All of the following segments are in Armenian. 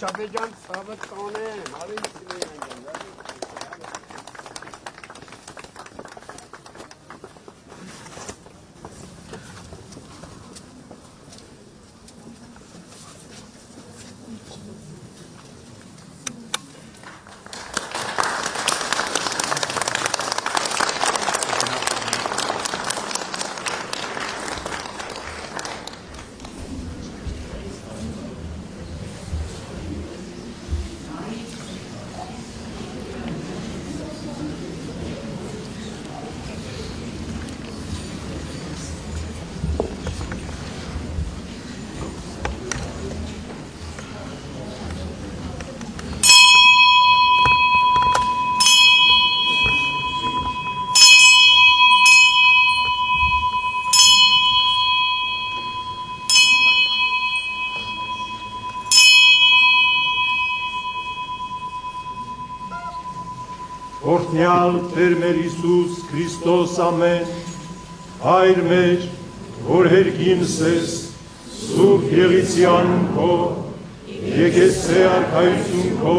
Չապեջան ցավը տոնեն, արի Օրհնյալ Տեր մեր Հիսուս Քրիստոս ամեն, Հայր մեր, որ հերգինս ես, Սուրբ Եղիցյան քո, եկեցե արքայություն քո,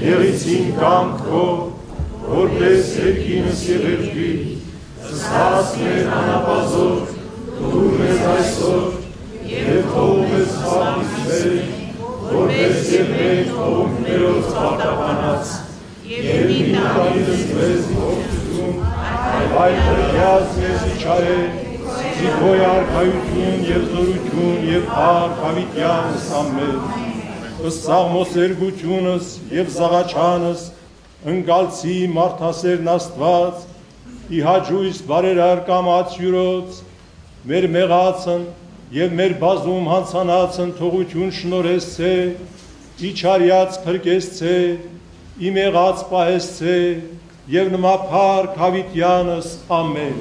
եղիցին կամք քո, որպես հերգինս և հերգի, զգաս մեր անապազոր, դուր մեզ այսօր, և թող մեզ խաղիցեր, որպես և մեր խողունքներով պարտականած, և մի տանիցս մեզ ողջություն, այլ հրգյաց մեզ իչարել, զիքոյ արքայություն և զորություն և փառք հավիտյանս ամեն, ըստ Սաղմոս երգությունս և զաղաչանս, ընկալցի մարդասերն Աստված, ի հաջույս բարերար կամաց յուրոց, մեր մեղացն և մեր բազում հանցանացն թողություն շնորհեսցե, իչարյաց փրկեսցե, իմ եղած պահեսցե և նմա փառք հավիտյանս ամեն։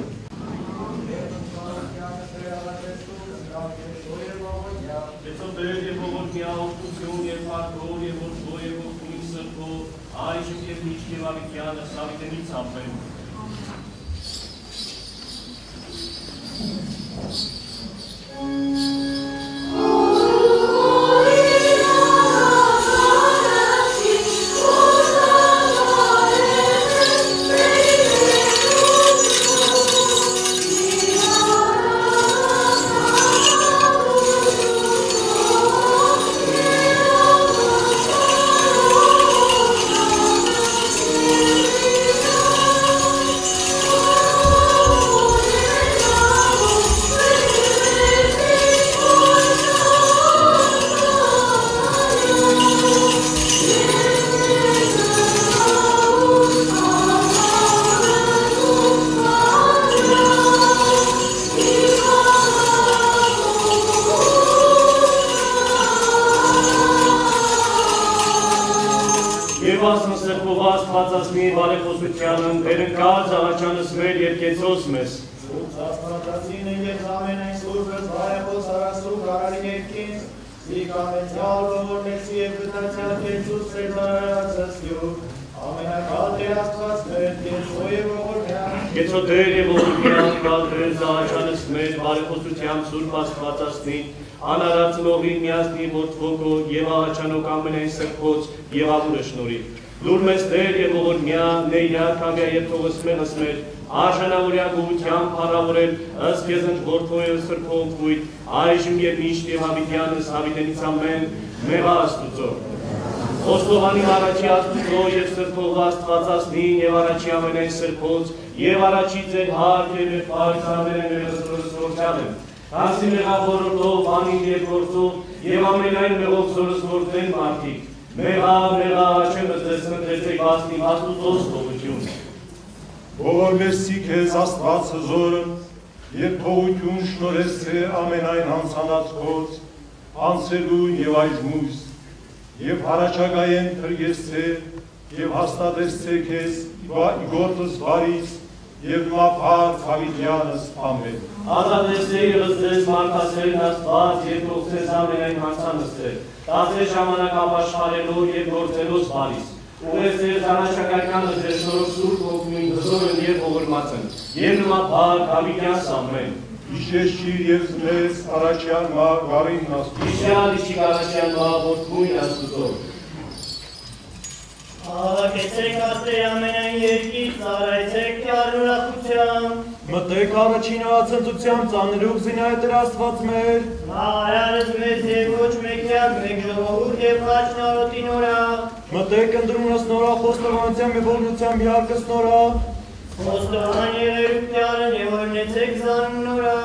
Դեր և ողորմյա ողջություն և փառքով և ողջույն և ողջույն սրբով, այժմ և միշտ և հավիտյանս հավիտենից ամեն։ Բարեխոսությանն դերընկած աղաչանս մեր և կեցոս մեզ։ Սուրբ աստվածածին և ամենայն սուրբս բարեխոս արասուկ արարի երկին, զիկամեցյալ ողորմեցի և գտացյալ կեցուս սերդարարացս յուր, ամենակալ Տեր աստված մեր կեցո և ողորմյան։ Կեցո Տեր և ողորմյան կալ դրենց աղաչանս մեր բարեխոսությամբ սուրբ աստվածածին, անարացնողին միասնի որդվոգո և աղաչանոք ամենայն սրբոց և ավուրը շնորհի։ Դուր մեզ Տեր և ողորմյա, ներյակ համյա և թողս մեղս մեր, արժանավորյա գողությամբ փառավորել, ըստ քեզնջ որդվո և սրբով կույտ, այժմ և միշտ և հավիտյանս հավիտենից ամեն, մեղա Աստուծո։ Խոստովանի առաջի Աստուծո և սրբով Աստվածածնին և առաջի ամենայն սրբոց, և առաջի ձեր հարկ և մեր պայծ ամենայն մեղսորս որդյալ եմ։ Հանցի մեղավորոտով, անին և գործով, և ամենայն մեղով զորս որդեն մարդիկ, մեղա, աչեմս դες մտրեցեք ասնիմ Աստուծոս թողություն։ Ողորմեցի քեզ Աստված հզորը, և թողություն շնորհեցե ամենայն հանցանած քոց, անցելուն և այժմույս, և հարաճագայեն փրկեցե, և հաստատեցե քեզ իգործս բարիս, և նմա փառք հավիտյանս ամեն։ Ազատեցե եղծես մարդասերն Աստված և թողցես ամենայն հանցանստեր, տացես ժամանակ ապաշխարելով և գործելոս բարիս, ուղեցես առաջակայքանը ձեր շնորհով սուրբ ողջույն հզորն և ողորմածն, և նմա փառք հավիտյանս ամեն։ Իշեշիր և զմես առաջյան մա գարին աստուծո։ Իշյալ իշիկ առաջյան մա որդքույն աստուծո։ Աղակեցեք աստեր ամենայն երկիր, ծարայցեք կյար ուրախությամբ։ Մտեք առաջին ածնծությամբ ծանրուկ զինայտր աստված մեր։ Մարարս մեզ և ոչ մեկյակ, մեկ ժողովուրդ և խաչ նարոտի նորա։ Մտեք ընդրումնս նորա խոստովանությամբ և օրնությամբ յարկս նորա։ Խոստովան եղերուկ տյարն և օրնեցեք զանուն նորա։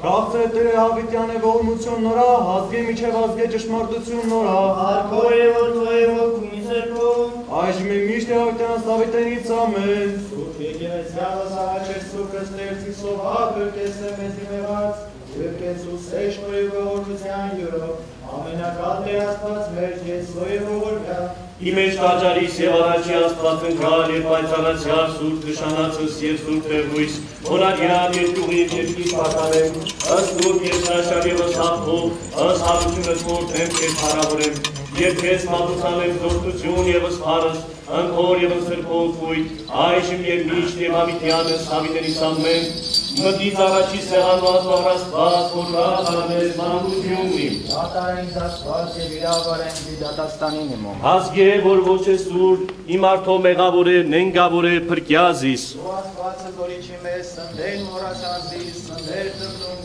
Կաղցրե Տերը հավիտյան է ողորմություն նորա, ազգի միջև ազգե ճշմարտություն նորա։ Հարկոր և որդո և ոգունի սրբում։ Այժմ է միշտ է հավիտյանս հավիտենից ամեն։ Սուրբ եկեղեցյալս առաջեր սուրբ կստերցի սովհակ ըրկես է մեզի մեղած, ըրկես ու սեշ նոյ ողորմության յուրով, ամենակատ է աստված մեր եսոյ ողորմյա։ Իմեջ տաճարիս և առաջի աստված ընկալ և պայծառացյալ սուրբ նշանացս և սուրբ տերգույս, հոնարյան երկուղիվ և կիսպականեմ, ըստ նուրբ և շաշար և ըսհապով, ըստ հարությունս մորդեմ և հարավորեմ, և կեզ մատուցանեմ զորդություն և ըսպարս, ընքոր և ընսրպով կույտ, այժմ և միշտ և հավիտյանս հավիտենից ամեն, մտից առաջի սեղանված վաղրաստված, որկած արմես մանկություն իմ։ Դատարին դասված և իրավար են դատաստանին իմում։ Ազգե, որ ոչ է սուր, իմ արդո մեղավոր է, նենգավոր է, փրկյազիս։ Ու աստվածը զորիչի մեզ, սնդեն մորացազիս, սնդեր տրտում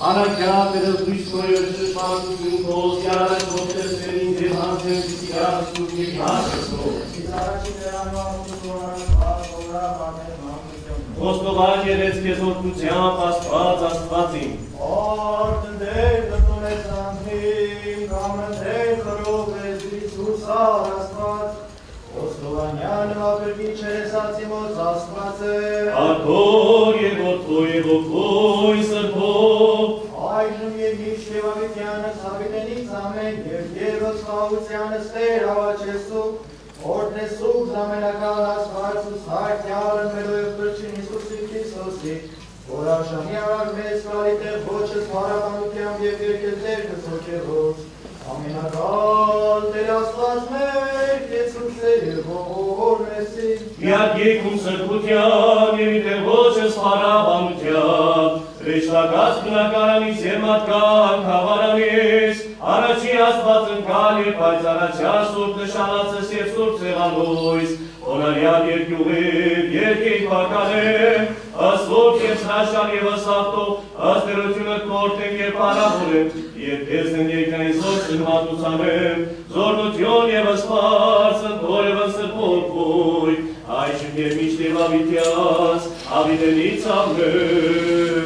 Անաքյա վերելույս կոյր ճշմարտություն կոզ, յարաս ողջեսներին ձև հանցեն դիսիրյալ սուրբ և Խոստովան երեց կեզ որդությամբ աստված աստվածին։ Որդնդեր դտունես անձնիմ, կամընդեր խրով եզրի սուրսար աստված, Խոստովանյան ապրվի չերեսացի մոց աստված է, Արկոր և որդո և ոգոյ սրբով, Այժմ և միշտ և ավիտյանս հավիտենից ամեն, և երոց խաղությանս տեր հավաչեսու, Օրդնեսուկ զամենակալ աստված ու սարքյալն մերո և պրչին Իսուսի Քրիստոսի, որ աշամի արար մեզ կալի տեղ ոչս հարաբանությամբ և երկեզեր կսոքեղոց, ամենակալ տեր աստված մեր կեցուքսե և ողոր մեսի, Միակ եկում սրբության և իտեղ ոչս հարաբանության, Ռեշտակած բնակարանից և մատկան խավարանից, Առաջի աստված ընկալ և պայծառացյալ սուրբ նշանացս և սուրբ սեղանույս, Հոնարյան երկյուղիվ երկիր պականեմ, ըստ ոգ և սրաշան և ըսավտով, ըստ դրությունը կորդեմ և պարավորեմ, և կեզնեմ երկնային զոր սրմատուցանեմ, զորնություն և ըսպարս, ընքոր և ընսրպորքույ, այժմ և միշտ և ավիտյաս, ավիտենից ամեն։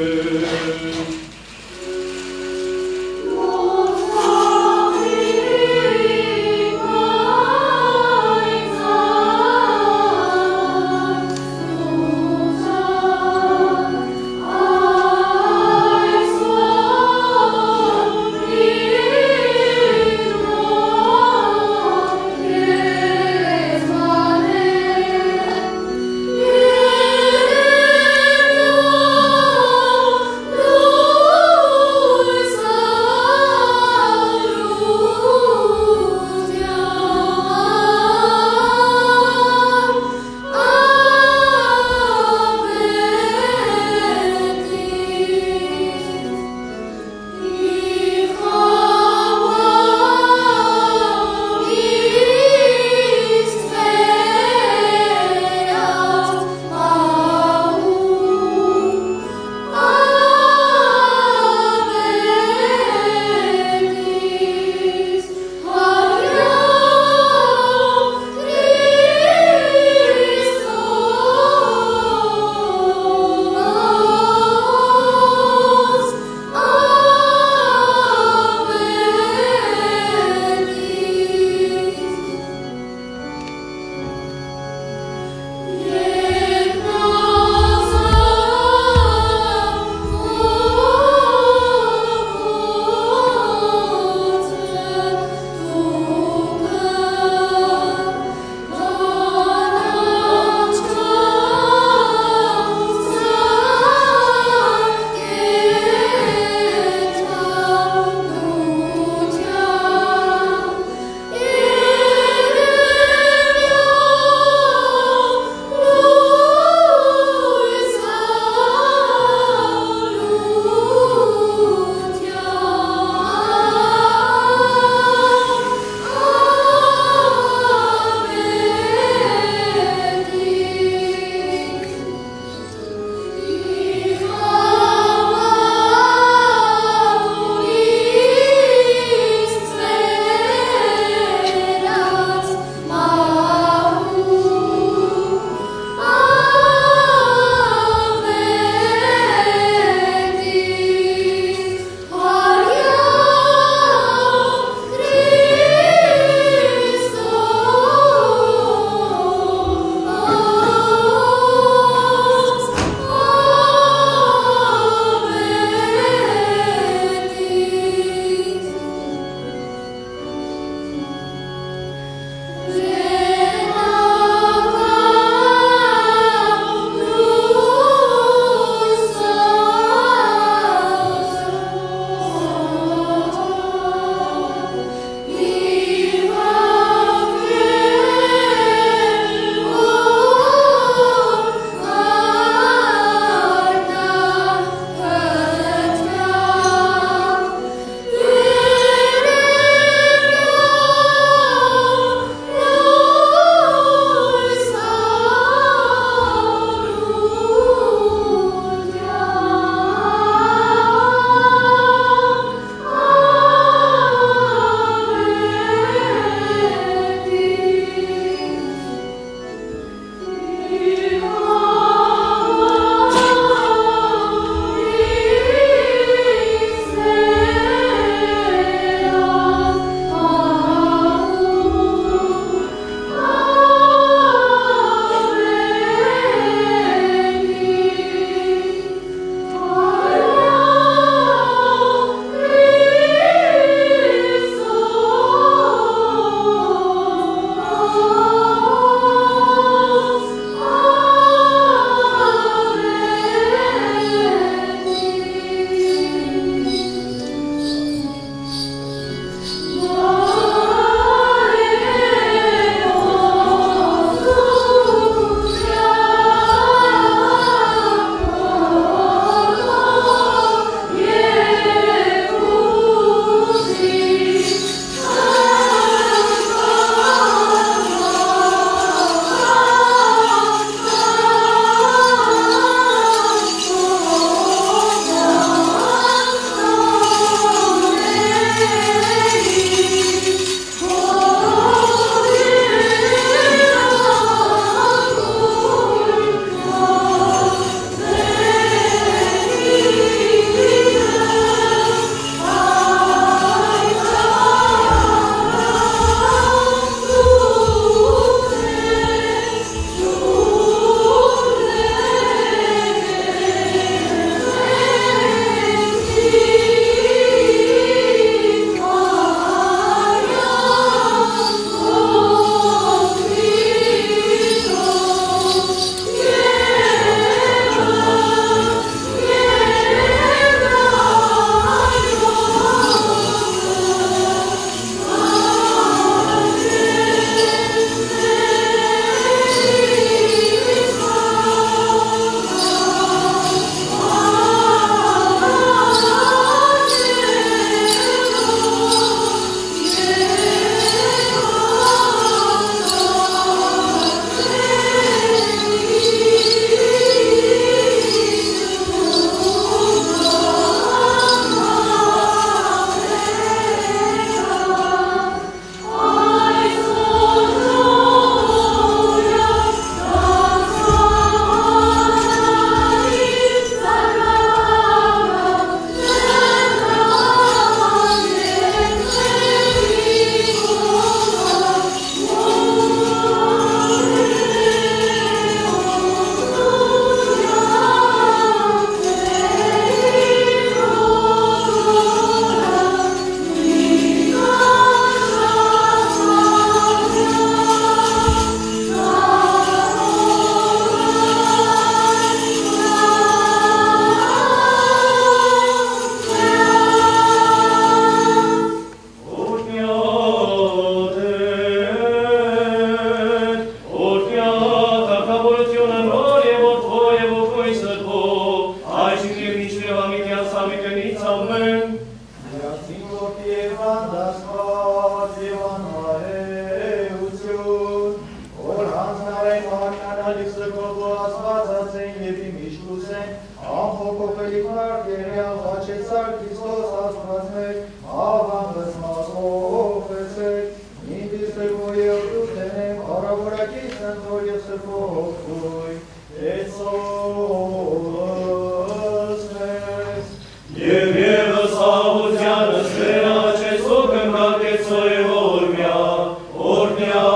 Oh Ալիք սրկովու ասվածած են և իմ իշկուս են, ամփոքոպելի կարգ երյալ խաչեցար Քրիստոս աստված մեր, ավանդս մազով էցեք, ինտիս տերվոր և դուտենեմ, արավորակից ընթոր և սրկով կույ, էցովս մեզ։ Եվ ևս աղությանս վերաչեսո կնկակեցո է որմյա, օրնյա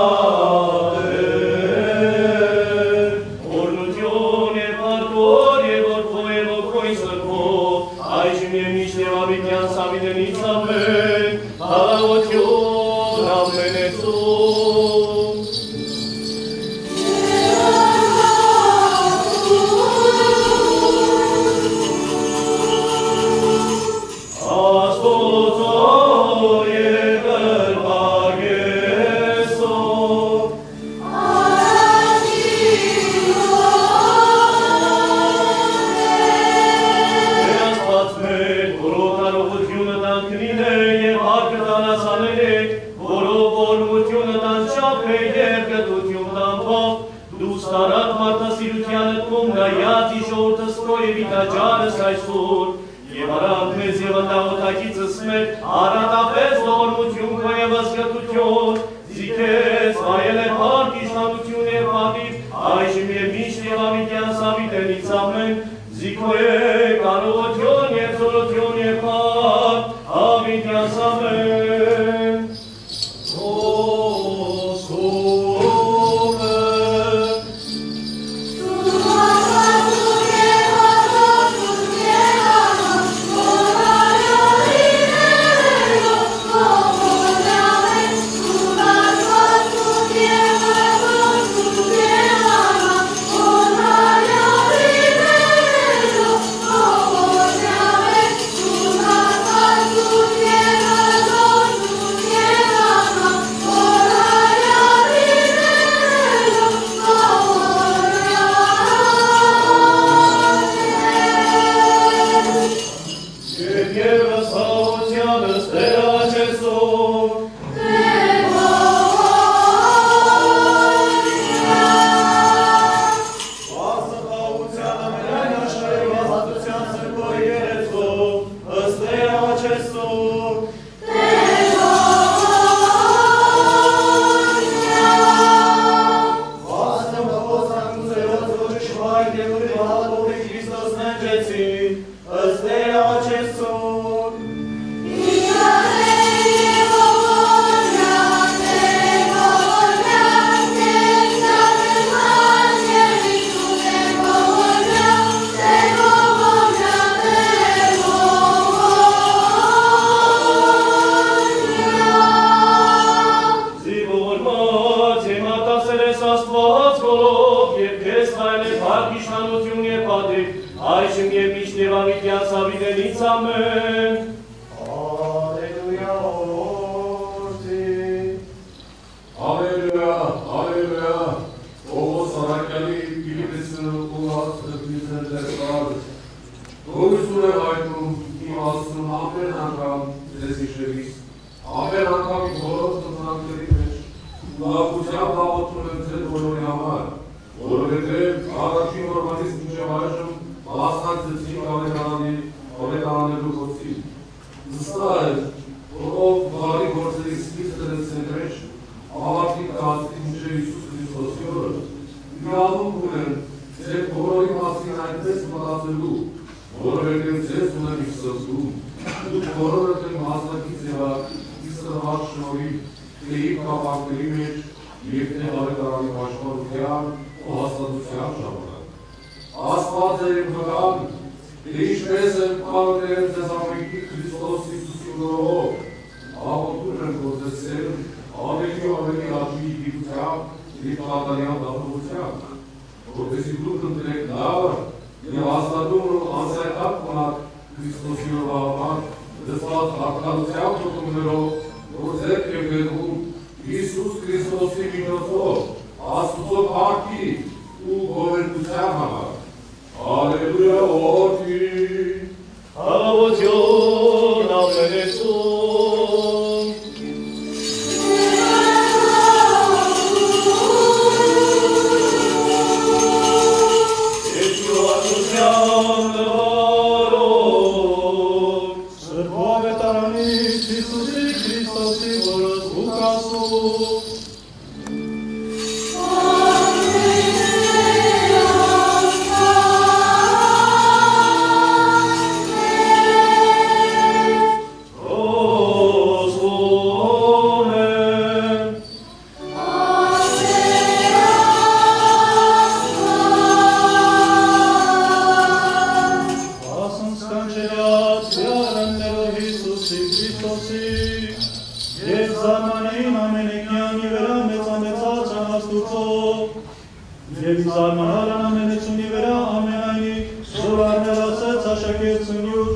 Եվ զարմանալ ամենեցունի վրա ամենայնի զորարներ ասեց աշակերտությունյուր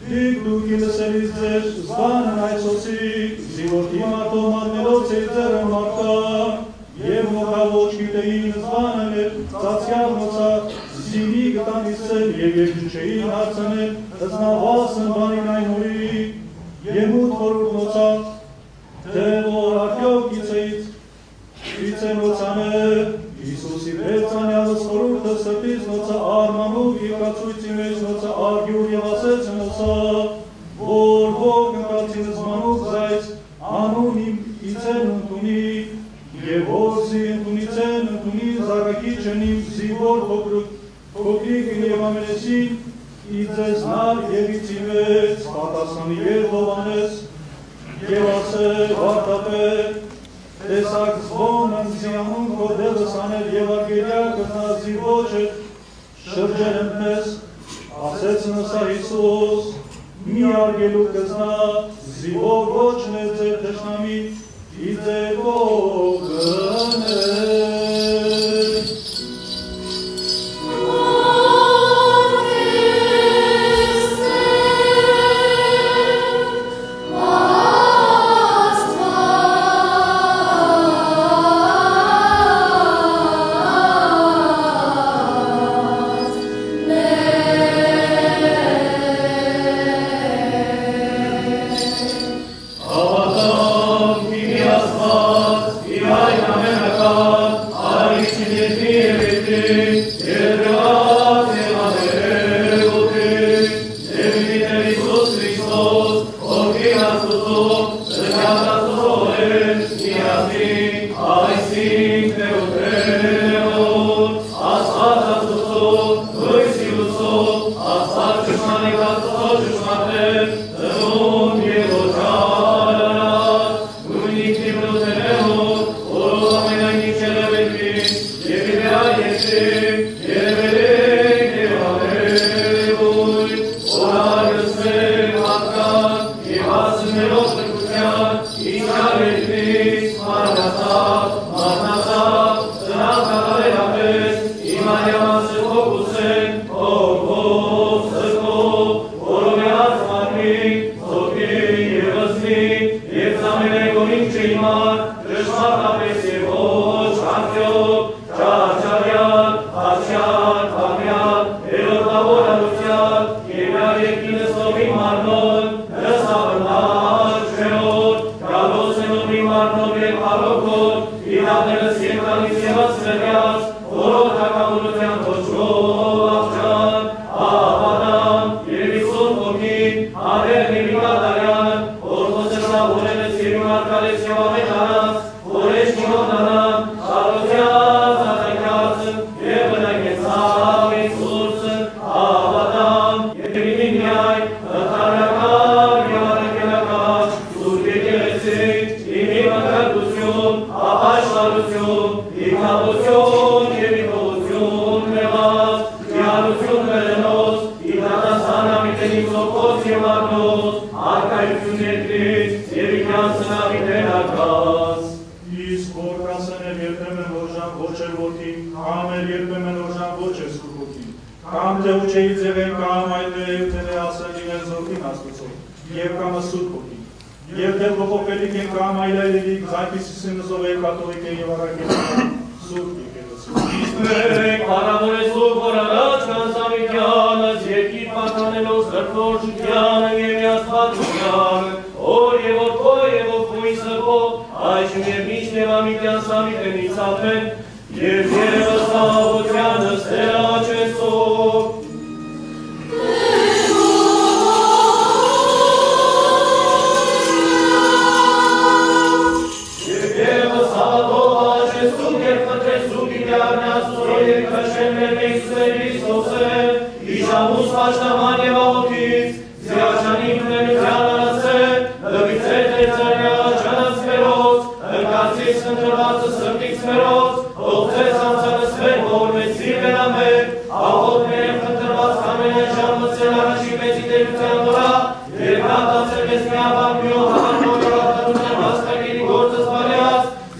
դիգ դուք լսելիս ձեր զբանն այցոցիկ զիորդի մարդով մարմելով ձեր ձերը մարդա և մոխավոր գիտեին զբանը մեր ծացյալ մոցա զինի գտանիսել և երկջուչեին հարցանել հզնավասն բանին այն հորի և մութ խորուր մոցա թե որ արդյոք գիցեն ոցաներ Իսուսի վերցանյալս խորուրդը սրտից նոցա արմանուվ եկացույցի մեջ նոցա արգյուր և ասեց նոցա որ ով կնկացին զմանուվ զայց անուն իմ իցեն ընդունի և որ զի ընդունիցեն ընդունի զարգակի չնիմ զիվոր փոքրիկ և ամենեցին իձեզ նար և իցիմեց պատասխանի և հովանես և ասել վարտապետ տեսակ զբոն ընձիանուն կորդելս անել և արգելյա կտնազի ոչը շրջել ընպես, ասեց նսա Հիսուս, մի արգելու կզնա, զիվով ոչն է ձեր թշնամի, իձերով գնել։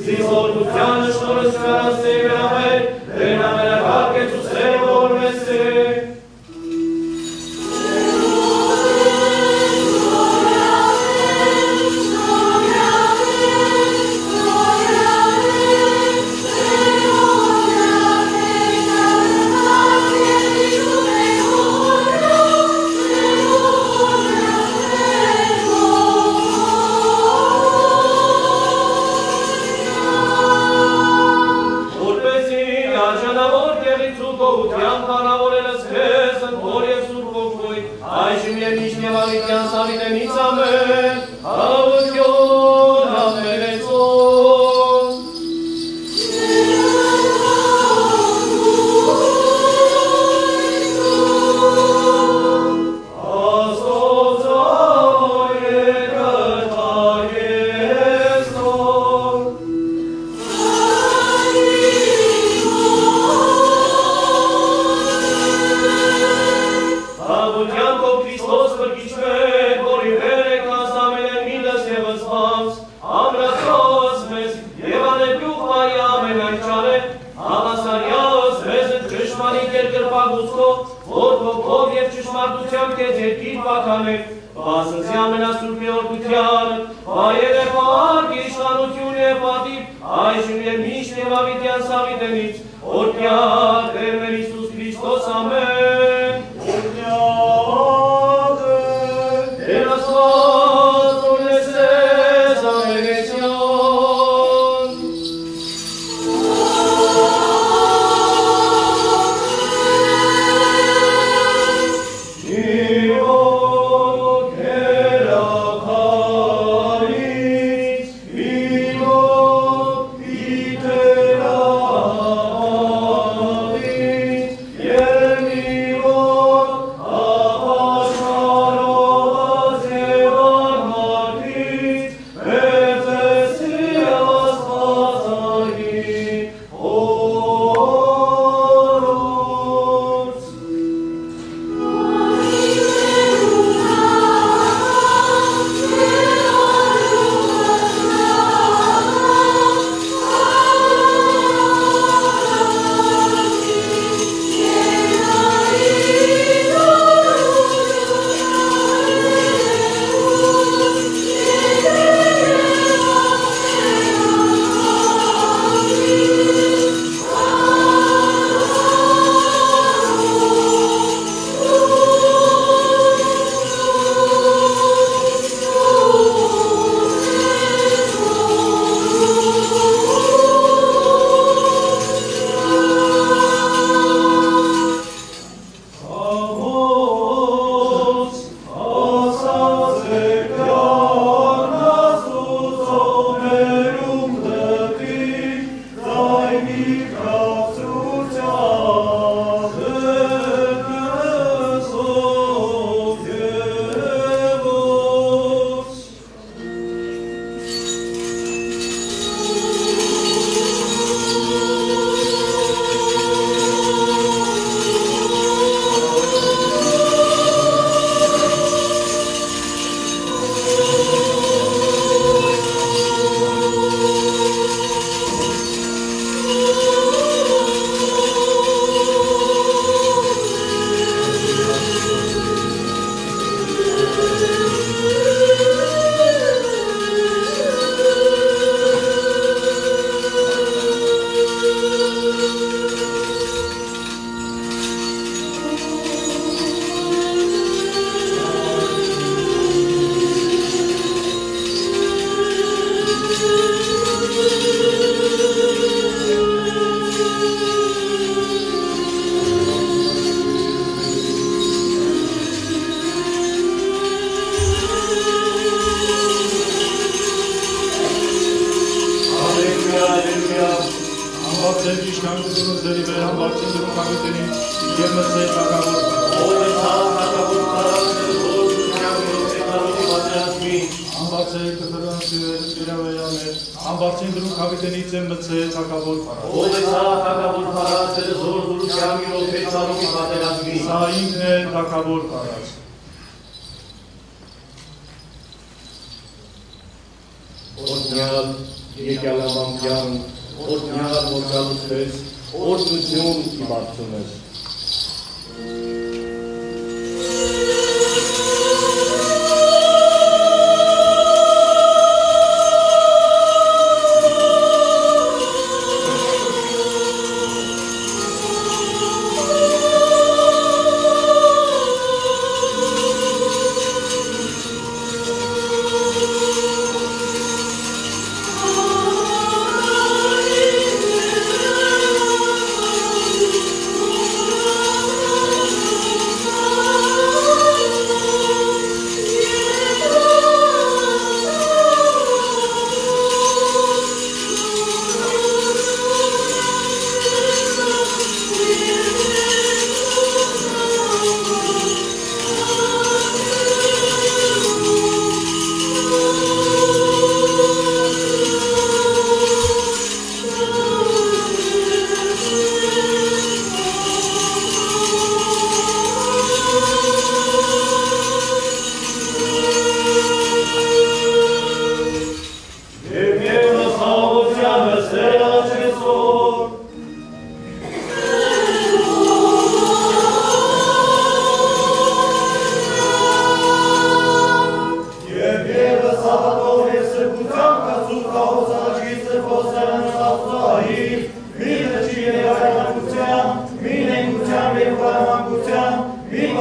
Զիզորության շնորհս կարասեգրամե Աստվածաշնչից ու գողության փառավորելս քեզ ընթոր և սուրբ ոգոյ, այժմ և միշտ և ավիտյան սավիտենից ամեն, հավություն ամենեցոն։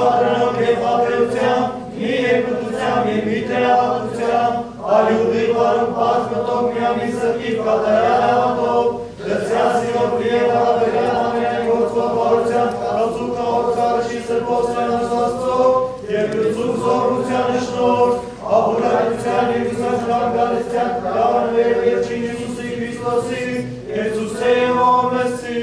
պատրանով և պատերությամբ, մի երկուտությամբ և մի տեղատությամբ, ալյուդի բարում պարզ մտով միամի սրկիվ կատարյալ հավատով, դրսյասիրով և հարաբերյան ամենայն գործով բարության, կարոցու կաղորդարշի սրպոսյան ասաստով և լծում զորության շնորհ, ահուրայության և ուսաչման գալստյան կրավան վեր երջին Իսուսի Քրիստոսի, Եծուսե Ամեսի։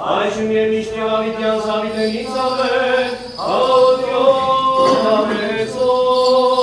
Այժմ և միշտ և ավիտյան զավիտենից ավեն, հաղորդյոն ամեցոն։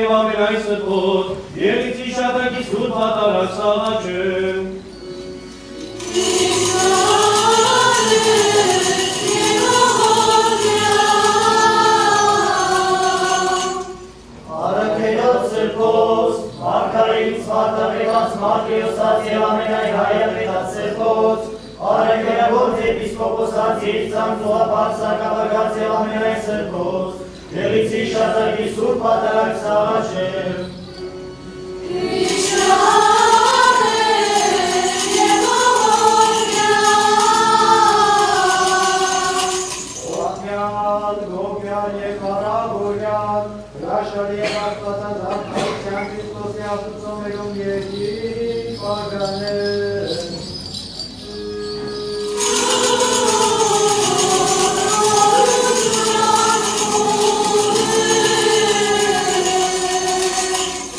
եւ ամենայն սրբոց, Ելիցի շատակի սուրբ հատարակ սաղաչեմ։ Արաքելով սրբոց, Մարգարից վարտավետած Մարտիրոսած և ամենայն հայապետած սրբոց, Արաքելով եպիսկոպոսած Երիցան զոհապարսակավագած և ամենայն սրբոց, Ելիցի շատակի սուրբ հատարակ սաղաչեմ։ Գոբյան և հարաբորյան, հրաշալի և աստվածած արդարության Քրիստոսի աշուծոներում երկիր պագաներ։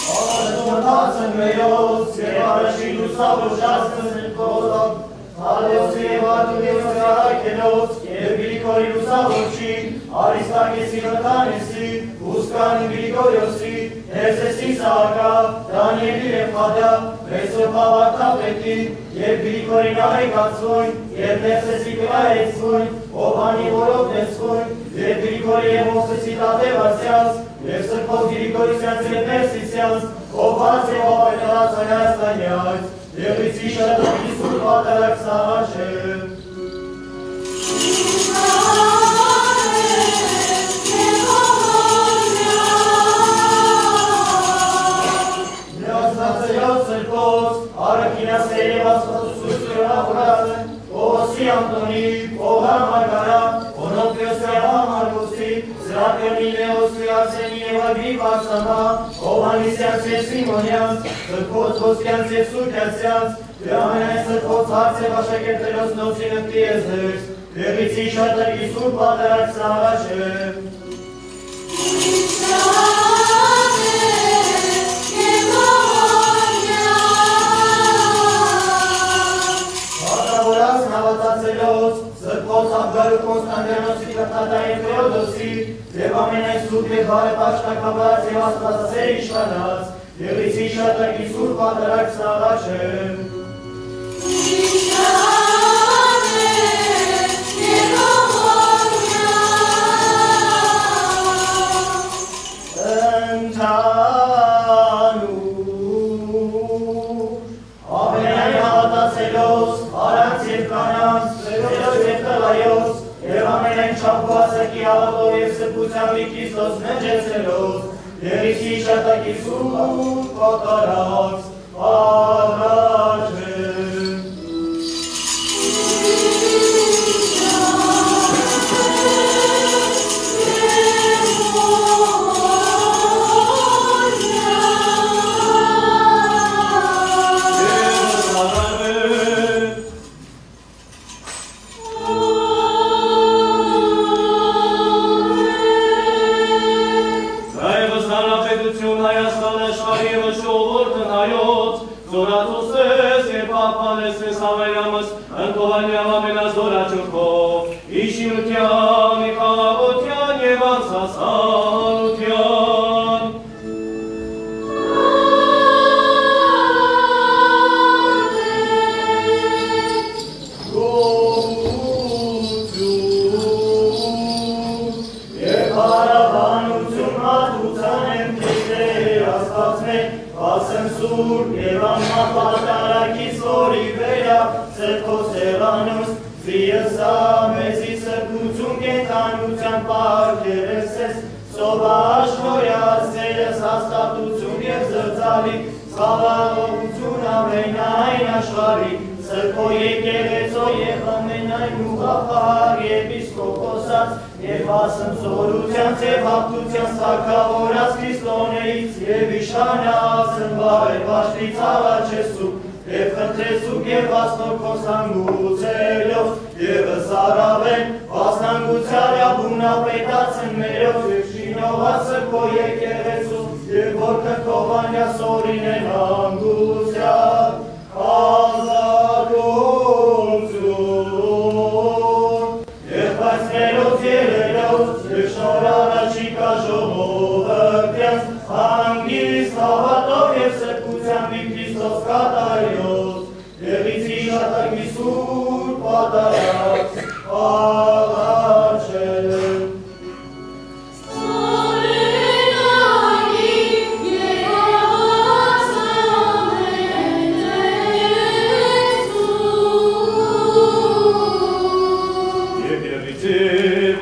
Արժանացն մերոց և առաջին լուսավորժացն սրբոզով, Հալոսի և ատունիոսի արակելոց և Գրիգորի լուսավորչին, Արիստակեսի վտանեսի, Ուսկանի Գրիգորիոսի, Հերսեսի Սահակա, Դանիելի և Խադա, Մեսոպա վարդապետի և Գրիգորի նահեկացվույն և Հերսեսի կրայեցվույն, Օվանի որովնեցվույն և Գրիգորի և Մովսեսի տատևասյաց և սրբոց Գրիգորիսյանց և Պերսիսյանց, Օվաց և ապետած Հայաստանյաց, Ելիցի շատակի սուրբ հատարակ սաղաչեմ։ Միասնացելով սրբոց, արաքինասեր և աստվածուսույց կրոնավորածը, Պողոսի Անտոնի, Պողա Մարգարա, Օնոպիոսի Մարգոսի, Սրատյոնի Լեոսի Արսենի և Ագրի Վարսանա, Հովհաննիսյանց և Սիմոնյանց, սրբոց Ոսկյանց և Սուրկյանցյանց, և ամենայն սրբոց հարց և աշակերտելոց նոցին ընտիեզներս, Ելիցի շատակի սուրբ հատարակ սաղաչեմ։ Հատավորած նավատացելոց, սրբոց Աբգարու Կոնստանդինոսի կրտատային Թեոդոսի, և ամենայն սուրբ և բարեպ աշտակաբաց և աստվածասեր իշխանած, Ելիցի շատակի սուրբ հատարակ սաղաչեմ։ Ամենայն հավատացելոց, առանց և կանանց, ծերոց և տղայոց, և ամենայն չափուասակի հավատով և սրբությամբ Քրիստոս նջեցելոց, Ելիցի շատակի սուրբ հատարակ սաղաչեմ։ Շնորհառաջիկա ժողովը, Thank you.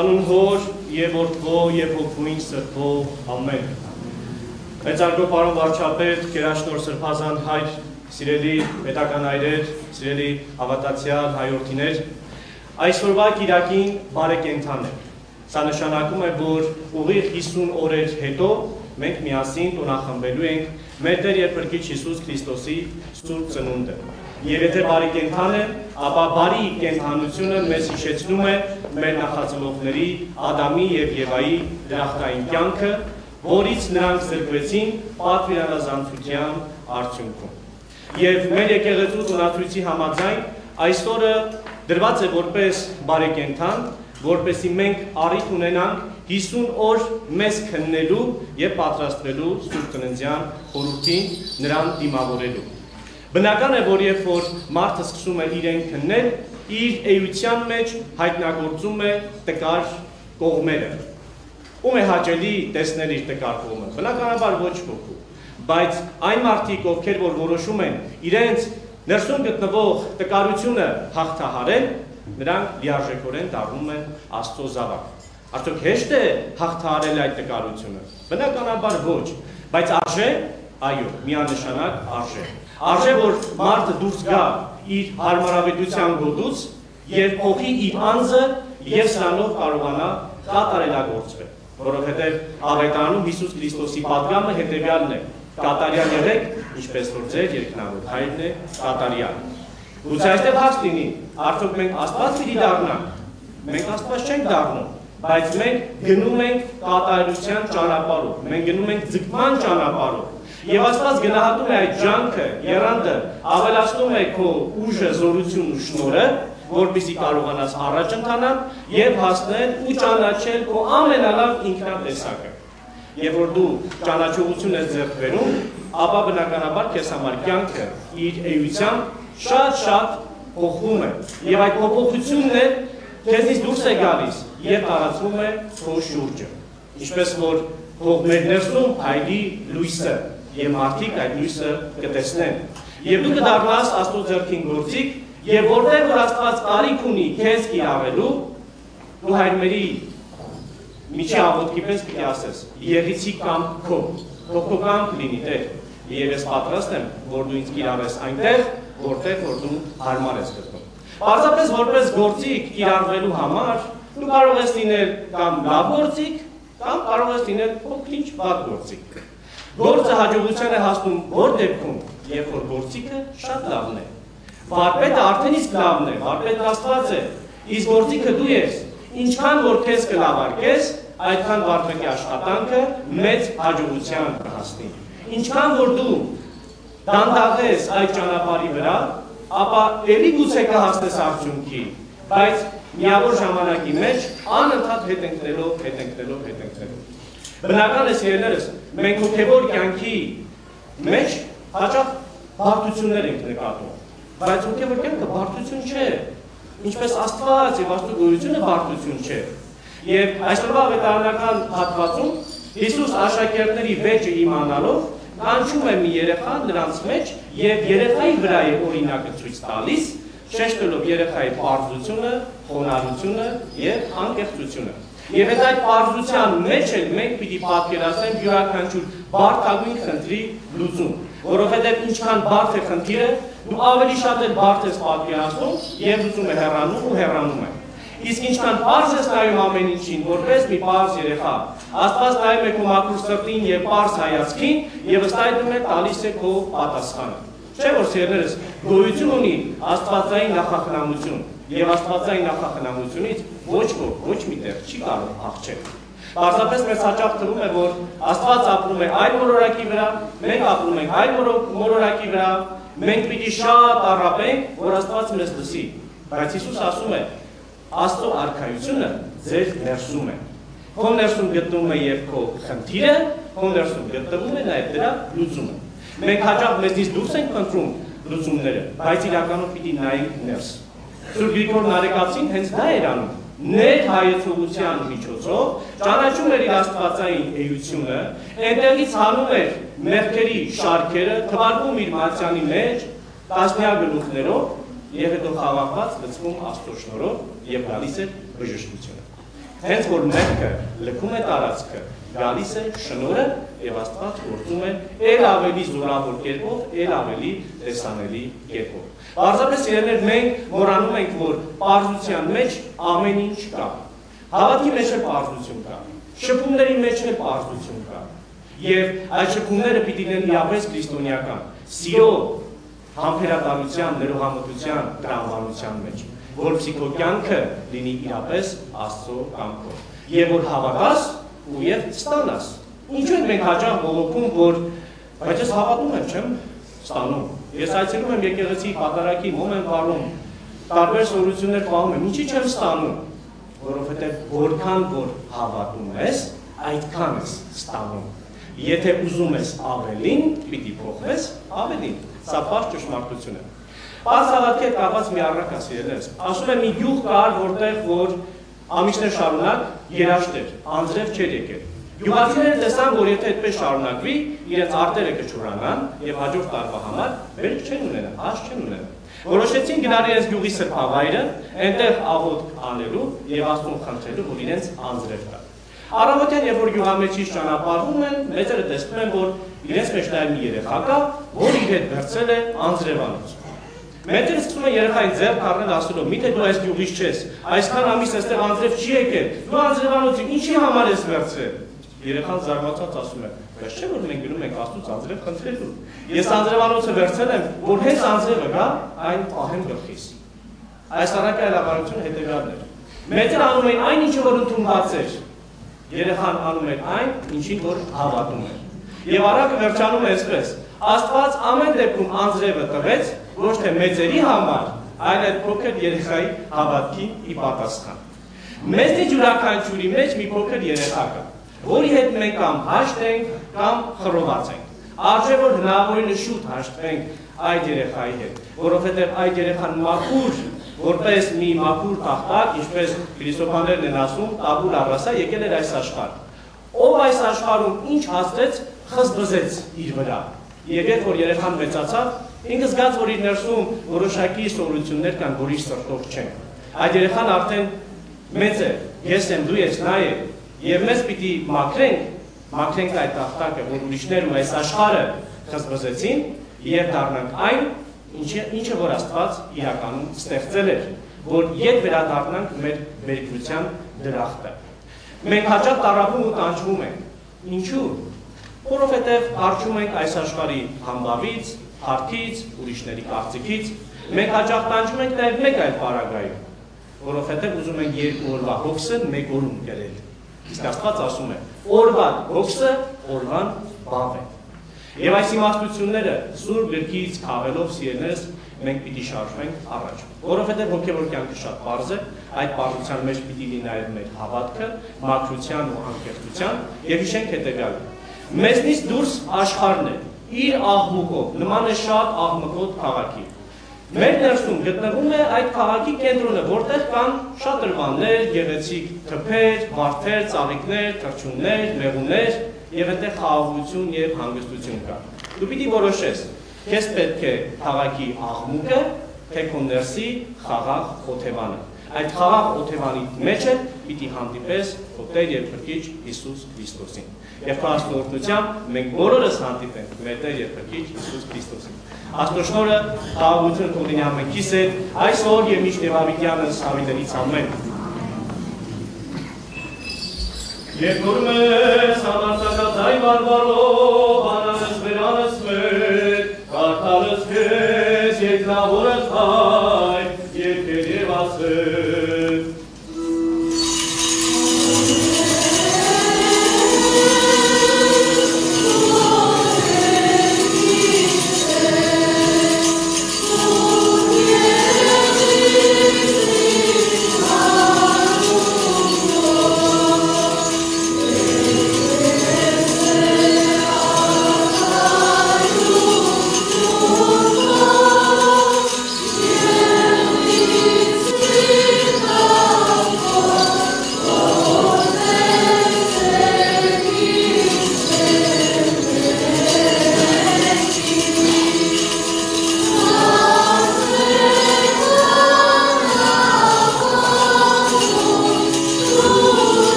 Անուն Հոր եւ Որդվո եւ Հոգուին Սրբո ամեն։ Մեծարգո պարոն վարչապետ, գերաշնորհ Սրբազան հայր, սիրելի պետական այրեր, սիրելի հավատացյալ հայրորդիներ, այսօրվա կիրակին բարեկենդան է։ Սա նշանակում է, որ ուղիղ 50 օրեր հետո մենք միասին տոնախմբելու ենք մեր Տեր եւ Փրկիչ Հիսուս Քրիստոսի Սուրբ Ծնունդը։ Եվ եթե բարի կենդան է, ապա բարի կենդանությունը մեզ հիշեցնում է մեր նախածնողների Ադամի եւ Եվայի դրախտային կյանքը, որից նրանք զրկվեցին պատվիրանազանցության արդյունքում։ Եվ մեր եկեղեցու տոնացույցի համաձայն այսօրը դրված է որպես բարեկենդան, որպեսզի մենք առիթ ունենանք 50 օր մեզ քննելու եւ պատրաստվելու Սուրբ Ծննդյան խորհրդին նրան դիմավորելու։ Բնական է, որ երբ որ մարդը սկսում է իրեն քննել, իր էության մեջ հայտնագործում է տկար կողմերը։ Ում է հաճելի տեսնել իր տկար կողմը, բնականաբար ոչ ոքի, բայց այն մարդիկ, ովքեր որ որոշում են իրենց ներսում գտնվող տկարությունը հաղթահարել, նրանք լիարժեքորեն դառնում են Աստծո զավակ։ Արդյոք հեշտ է հաղթահարել այդ տկարությունը։ Բնականաբար ոչ, բայց արժե, այո, միանշանակ արժե։ Արժե, որ մարդը դուրս գա իր հարմարավետության գոտուց եւ փոխի իր անձը եւ սրանով կարողանա կատարելագործվել, որովհետեւ Ավետարանում Հիսուս Քրիստոսի պատգամը հետեւյալն է. կատարյալ եղեք, ինչպես որ ձեր երկնավոր հայրն է կատարյալ։ Գուցե այստեղ հարց լինի, արդյոք մենք Աստված պիտի դառնանք։ Մենք Աստված չենք դառնում, բայց մենք գնում ենք կատարելության ճանապարհով, մենք գնում ենք ձգման ճանապարհով։ Եվ Աստված գնահատում է այդ ջանքը, եռանդը, ավելացնում է քո ուժը, զորությունն ու շնորհը, որպեսզի կարողանաս առաջ ընթանալ եւ հասնել ու ճանաչել քո ամենալավ ինքնատեսակը։ Եվ որ դու ճանաչողություն ես ձեռք բերում, ապա բնականաբար քեզ համար կյանքը իր էությամբ շատ փոխվում է։ Եվ այդ փոփոխությունն է քեզից դուրս է գալիս եւ տարածվում է քո շուրջը։ Ինչպես որ թող մեր ներսում հայտնի լույսը եւ մարդիկ այդ լույսը կտեսնեն։ Եվ դու կդառնաս Աստծո ձեռքին գործիք եւ որտեղ որ Աստված կարիք ունի քեզ կիրառելու, դու հայրմերի միջի աղոթքի պես պիտի ասես. Եղիցի կամ քո, թող քո կամք լինի Տեր, եւ ես պատրաստ եմ, որ դու ինձ կիրառես այնտեղ, որտեղ որ դու հարմար ես գտնում։ Պարզապես որպես գործիք կիրառվելու համար դու կարող ես լինել կամ լավ գործիք, կամ կարող ես լինել փոքրինչ վատ գործիք։ Գործը հաջողության է հասնում որ դեպքում, երբ որ գործիքը շատ լավն է։ Վարպետը արդեն իսկ լավն է, վարպետն Աստված է, իսկ գործիքը դու ես։ Ինչքան որ քեզ կլավարկես, այդքան վարպետի աշխատանքը մեծ հաջողության կհասնի։ Ինչքան որ դու դանդաղես այդ ճանապարհի վրա, ապա ելի գուցե կհասնես արդյունքի, բայց միավոր ժամանակի մեջ անընդհատ հետընկնելով։ Բնական է սիրելիներս, մենք հոգևոր կյանքի մեջ հաճախ բարդություններ ենք նկատում, բայց հոգևոր կյանքը բարդություն չէ, ինչպես Աստված եւ Աստծո գոյությունը բարդություն չէ։ Եվ այսօրվա ավետարանական հատվածում Հիսուս աշակերտների վեճը իմանալով կանչում է մի երեխա նրանց մեջ եւ երեխայի վրա է օրինակը ցույց տալիս, շեշտելով երեխայի պարզությունը, խոնարհությունը եւ անկեղծությունը։ Եվ այդ պարզության մեջ էլ մենք պիտի պատկերացնենք յուրաքանչյուր բարդագույն խնդրի լուծում, որովհետեւ ինչքան բարդ է խնդիրը, դու ավելի շատ էլ բարդ ես պատկերացնում եւ լուծումը հեռանում է։ Իսկ ինչքան պարզ ես նայում ամեն ինչին, որպես մի պարզ երեխա, Աստված նայում է քո մաքուր սրտին եւ պարզ հայացքին եւ ըստ այդմ է տալիս է քո պատասխանը։ Չէ՞ որ սիրելիներս, գոյություն ունի աստվածային նախախնամություն եւ աստվածային նախախնամությունից ոչ մի տեղ չի կարող փախչել։ Պարզապես մեզ հաճախ թվում է, որ Աստված ապրում է այլ մոլորակի վրա, մենք ապրում ենք այլ մոլորակի վրա, մենք պիտի շատ առապենք, որ Աստված մեզ լսի։ Բայց Հիսուս ասում է. Աստծո արքայությունը ձեր ներսում է։ Քո ներսում գտնվում է եւ քո խնդիրը, քո ներսում գտնվում է նաեւ դրա լուծումը։ Մենք հաճախ մեզնից դուրս ենք փնտրում լուծումները, բայց իրականում պիտի նայենք ներս։ Սուրբ Գրիգոր Նարեկացին հենց դա էր անում։ Ներ հայեցողության միջոցով ճանաչում էր իր աստվածային էությունը, այնտեղից հանում էր մեղքերի շարքերը, թվարկում իր մատյանի մեջ տասնյակ գլուխներով եւ հետո խաղաղված լցվում Աստծո շնորհով եւ գալիս էր բժշկությունը։ Հենց որ մեղքը լքում է տարածքը, գալիս է շնորհը եւ Աստված գործում է ել ավելի զորավոր կերպով, ել ավելի տեսանելի կերպով։ Պարզապես իրեներ մենք մոռանում ենք, որ պարզության մեջ ամեն ինչ կա։ Հավատքի մեջ էլ պարզություն կա։ Շփումների մեջ էլ պարզություն կա։ Եվ այդ շփումները պիտի լինեն իրապես քրիստոնեական, սիրո, համբերատարության, ներողամտության, տրամաբանության մեջ, որպեսզի քո կյանքը լինի իրապես Աստծո կամքով։ Եվ որ հավատաս ու եւ ստանաս։ Ինչու ենք մենք հաճախ բողոքում, որ բայց ես հավատում եմ, չեմ ստանում։ Ես այցելում եմ եկեղեցի պատարագի, մոմ եմ վարում, տարբեր սովորություններ պահում եմ, ինչի չեմ ստանում, որովհետեւ որքան որ հավատում ես, այդքան ես ստանում։ Եթե ուզում ես ավելին, պիտի փոխվես ավելին։ Սա պարզ ճշմարտություն է։ Պարզ հավատքի հետ կապված մի առարկա սիրելիներս։ Ասում եմ մի գյուղ կար, որտեղ որ ամիսներ շարունակ երաշտ էր, անձրև չէր եկել։ Գյուղացիները տեսան, որ եթե այդպես շարունակվի, իրենց արտերը կչուրանան եւ հաջորդ տարվա համար բերք չեն ունենա, աճ չեն ունենա։ Որոշեցին գնալ իրենց գյուղի սրբավայրը, այնտեղ աղոթք անելու եւ Աստծուն խնդրելու, որ իրենց անձրև տա։ Առավոտյան, երբ որ գյուղամեջից ճանապարհվում են, մեծերը տեսնում են, որ իրենց մեջ նաև մի երեխա կա, որ իր հետ վերցել է անձրևանոց։ Մեծերը սկսում են երեխային ձեռք առնել ասելով. «Միթե դու այս գյուղից չես, այսքան ամիս այստեղ անձրև չի եկել, դու անձրևանոցը ինչի համար ես վերցրել»։ Երեխան զարմացած ասում է. «Բայց չէ՞ որ մենք գնում ենք Աստծուց անձրև խնդրելու։ Ես անձրևանոցը վերցել եմ, որ հենց անձրևը գա, այն պահեմ գլխիս»։ Այս առարկա այլաբանությունը հետևյալն էր։ Մեծերը անում էին այն, ինչը որ ընդունված էր։ Երեխան անում էր այն, ինչին որ հավատում էր։ Եվ առակը վերջանում է այսպես. Աստված ամեն դեպքում անձրևը տվեց, ոչ թե մեծերի համար, այլ այդ փոքր երեխայի հավատքին ի պատասխան։ Մեծի յուրաքանչյուրի մեջ մի փոքր երեխա կա, որի հետ մենք կամ հաշտ ենք, կամ խռոված ենք։ Արժե որ հնարավորինս շուտ հաշտվենք այդ երեխայի հետ, որովհետև այդ երեխան մաքուր, որպես մի մաքուր տախտակ, ինչպես փիլիսոփաներն են ասում, տաբուլա ռասա եկել էր այս աշխարհ։ Ով այս աշխարհում ինչ հասցրեց, խզբզեց իր վրա։ Եվ երբ որ երեխան մեծացավ, ինքը զգաց, որ իր ներսում որոշակի սովորություններ կան, որ իր սրտով չեն։ Այդ երեխան արդեն մեծ է, ես եմ, դու ես, նա է, եւ մեզ պիտի մաքրենք այդ տախտակը, որ ուրիշներ ու այս աշխարհը խզբզեցին եւ դառնանք այն, ինչը որ Աստված իրականում ստեղծել էր, որ ետ վերադառնանք մեր բերքրության դրախտը։ Մենք հաճախ տարապում ու տանջվում ենք։ Ինչու՞։ Որովհետև արճում ենք այս աշխարհի համբավից, հարթից, ուրիշների կարծիքից։ Մենք հաճախ տանջվում ենք նաև մեկ այլ պարագայում, որովհետև ուզում ենք երկու օրվա հոգսը մեկ օրում կրել։ Իսկ Աստված ասում է. օրվա հոգսը օրվան բավ է։ Եվ այս իմաստությունները Սուրբ Գրքից քաղելով սիրելիներս մենք պիտի շարժվենք առաջ, որովհետև հոգևոր կյանքը շատ պարզ է, այդ պարզության մեջ պիտի լինի նաև մեր հավատքը, մաքրության ու անկեղծության, եւ հիշենք հետեւյալը. մեզնից դուրս աշխարհն է, իր աղմուկով, նման է շատ աղմկոտ քաղաքի։ Մեր ներսում գտնվում է այդ քաղաքի կենտրոնը, որտեղ կան շատ դրվաններ, գեղեցիկ թփեր, վարդեր, ծաղիկներ, թռչուններ, մեղուներ, եւ այնտեղ խաղաղություն եւ հանգստություն կա։ Դու պիտի որոշես, քեզ պետք է քաղաքի աղմուկը, թե քո ներսի խաղաղ օթևանը։ Այդ խաղաղ օթևանի մեջ էլ պիտի հանդիպես քո Տեր եւ Փրկիչ Հիսուս Քրիստոսին։ Եվ քո աստվածությամբ մենք բոլորս հանդիպենք մեր Տեր եւ Փրկիչ Հիսուս Քրիստոսին։ Աստծո շնորհը, խաղաղությունը թող լինի ամենքիս հետ, այսօր եւ միշտ Ավիտյանս հավիտենից ամեն։ Եվ գուրմես համարձակացայ բարբարով, անանս մեր, կարդալս քեզ, երկնավորս հայ, երկեր եւ ասել։ Yeah.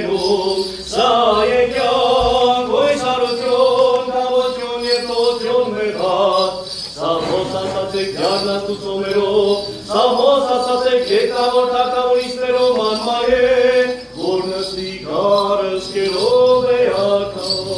Ուրներում, սա եկյան, գոյսարություն, կավություն և տոություն մեղատ, սա հոսացացեք յարնաստուցոմերով, սա հոսացացեք եկավոր թակավորիստերով անմայեն, որ նստի կարս կերով էական։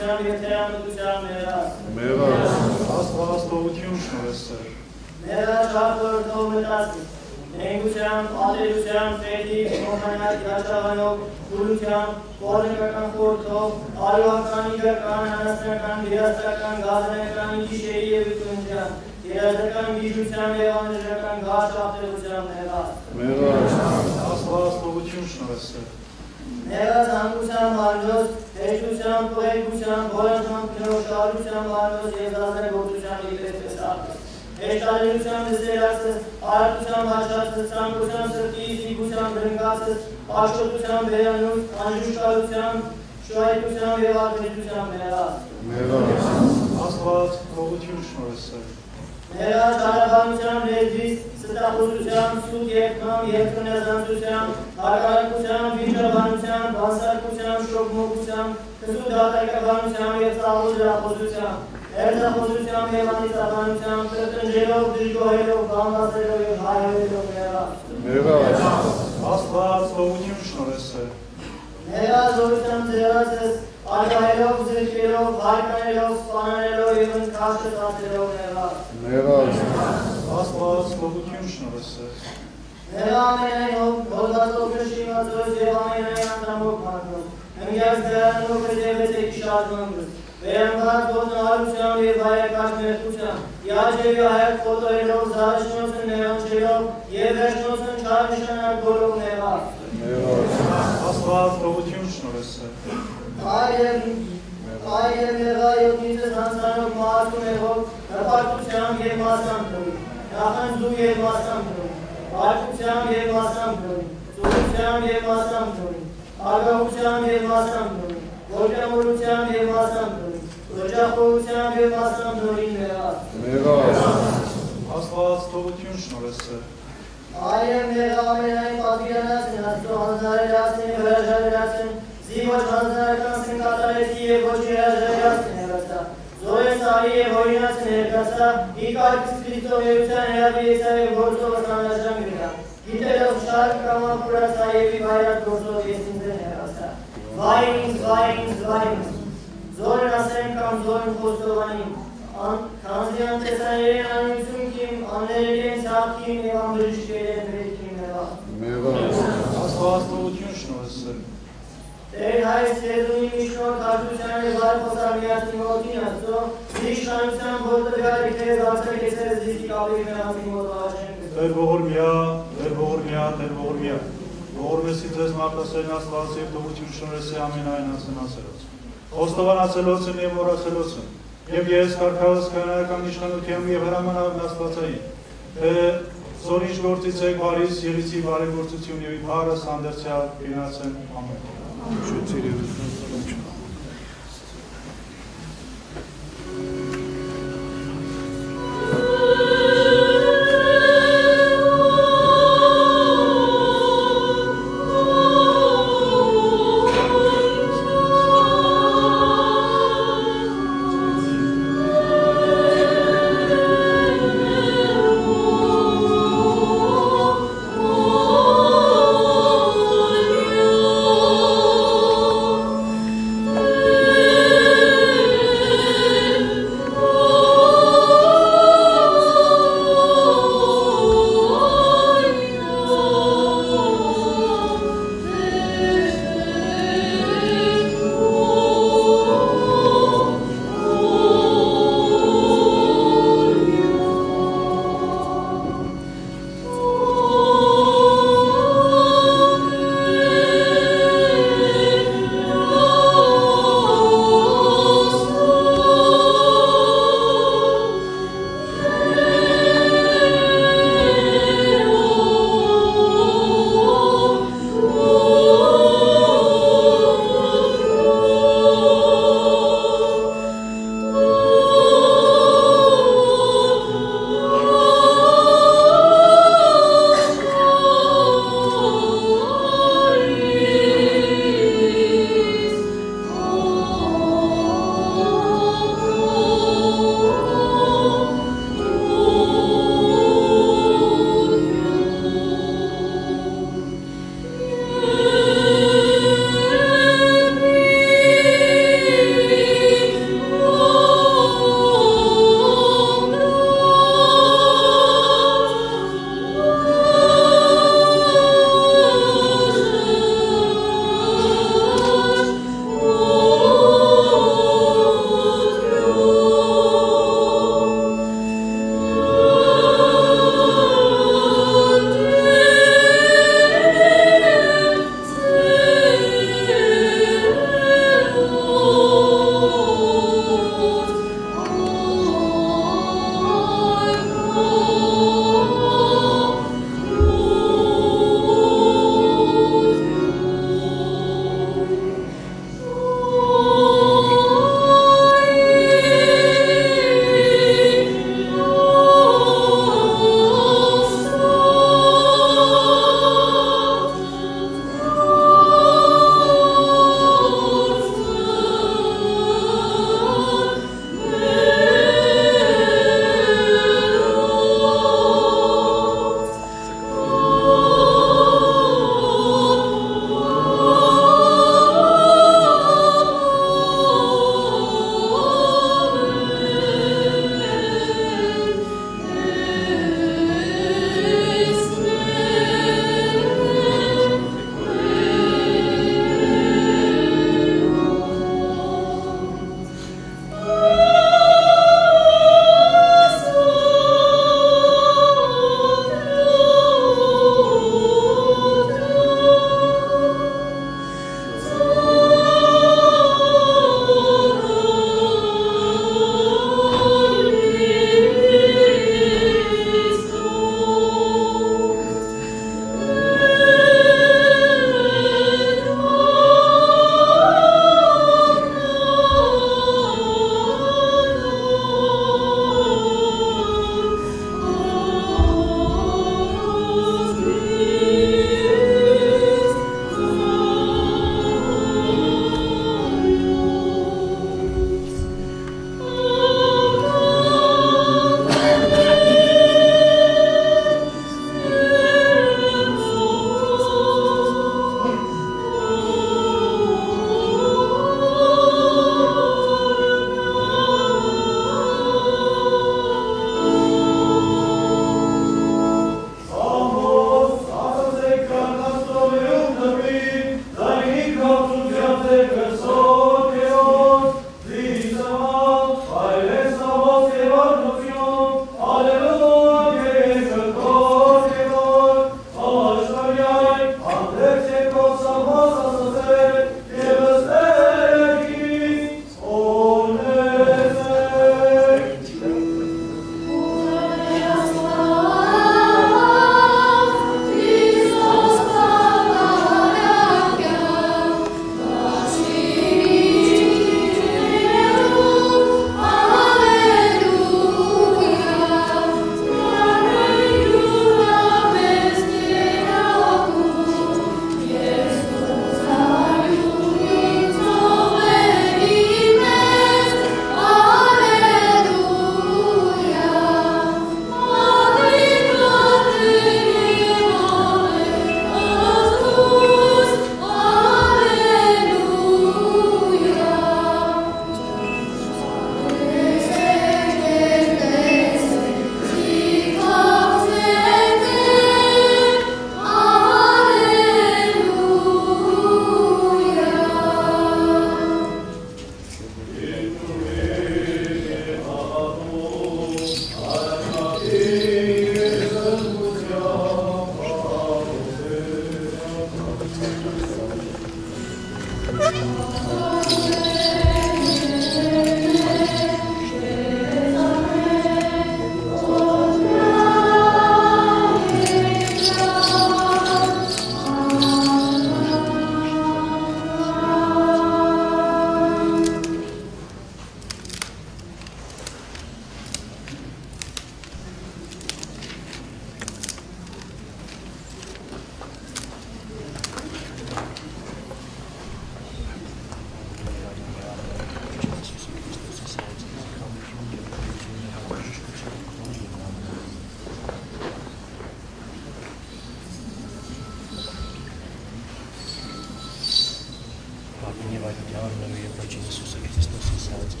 Thank you.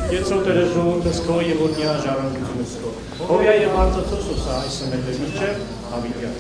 Եծոտերը ժողովուրդս քո եւ օրնյա ժառանգությունս քո։ Հովյա եւ Արծաթոսը այս մետը միջև հավիտյա։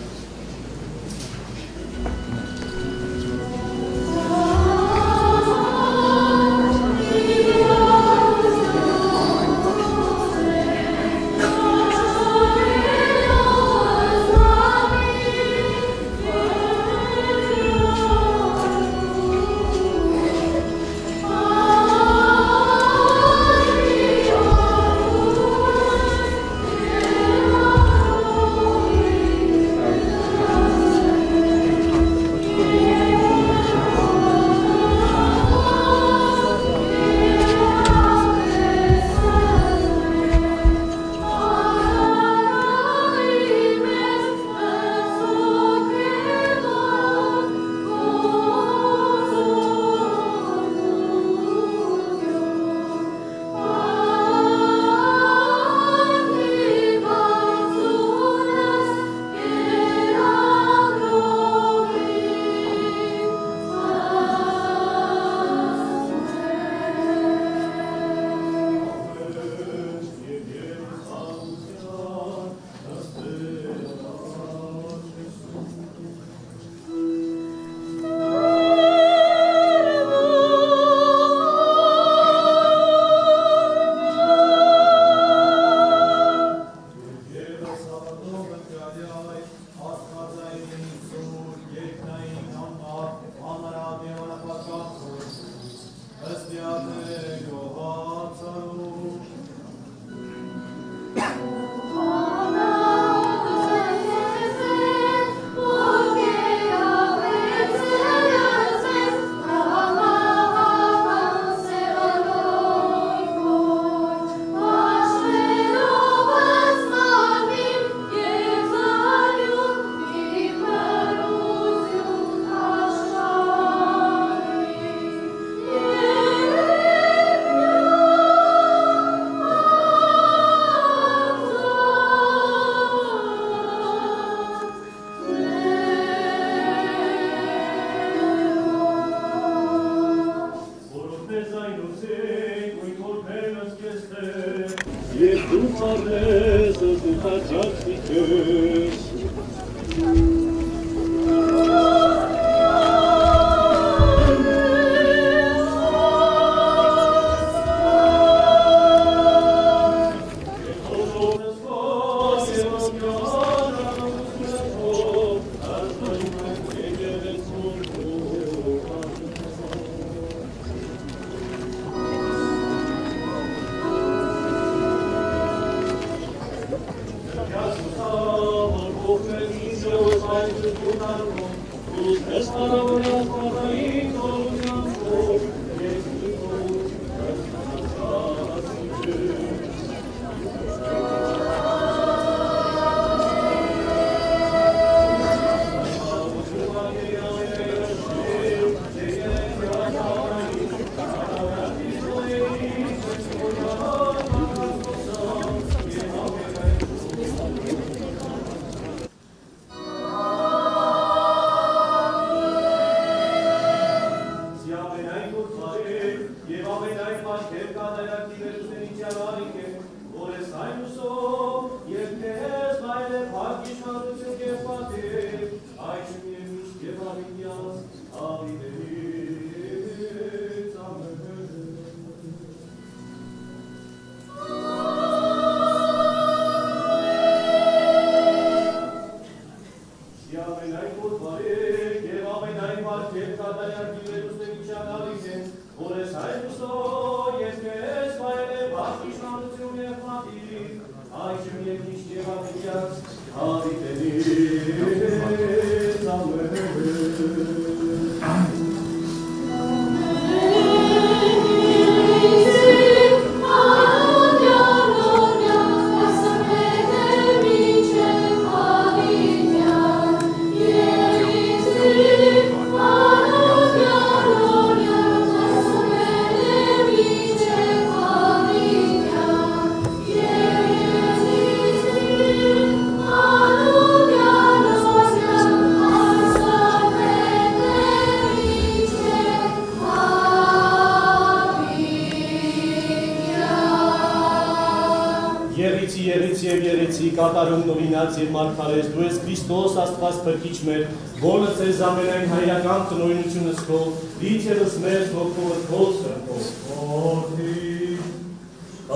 Կատարում նորինած և մարգարես, դու ես Քրիստոս Աստված փրկիչ մեր, որը ձեզ ամենայն հայրական տնօրինությունս քո, դիցերս մեր հոգով քո սրբով, Որդի,